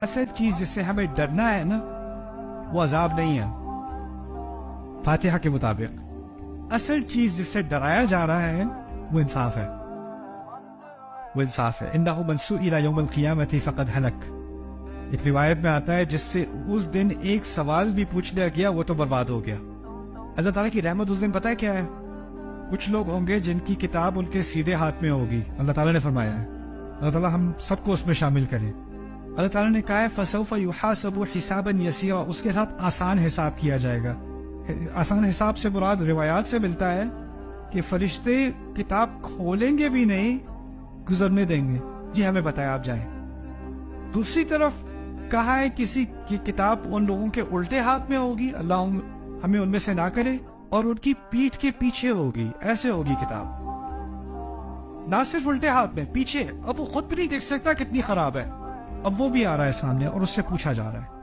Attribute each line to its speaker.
Speaker 1: اصل چیز جس سے ہمیں ڈرنا ہے نا وہ عذاب نہیں ہے فاتحہ کے مطابق. اصل چیز جس سے ڈرایا جا رہا ہے وہ انصاف ہے. وہ انصاف ہے. انہ من سئل یوم القیامۃ فقد ہلک. ایک روایت میں آتا ہے جس سے اس دن ایک سوال بھی پوچھ لیا گیا وہ تو برباد ہو گیا. اللہ تعالیٰ کی رحمت اس دن پتہ ہے کیا ہے؟ کچھ لوگ ہوں گے جن کی کتاب ان کے سیدھے ہاتھ میں ہوگی. اللہ تعالیٰ نے فرمایا ہے. اللہ تعالیٰ ہم سب کو اس میں شامل کرے. اللہ تعالیٰ نے کہا ہے فسوف یحاسب حسابا یسیرا. اس کے ساتھ آسان حساب کیا جائے گا. آسان حساب سے مراد روایات سے ملتا ہے کہ فرشتے کتاب کھولیں گے بھی نہیں, گزرنے دیں گے. جی ہمیں بتایا آپ جائیں. دوسری طرف کہا ہے کسی کی کتاب ان لوگوں کے الٹے ہاتھ میں ہوگی, اللہ ہمیں ان میں سے نہ کرے, اور ان کی پیٹھ کے پیچھے ہوگی. ایسے ہوگی کتاب, نہ صرف الٹے ہاتھ میں, پیچھے. اب وہ خود بھی نہیں دیکھ سکتا کتنی خراب ہے. اب وہ بھی آ رہا ہے سامنے اور اس سے پوچھا جا رہا ہے.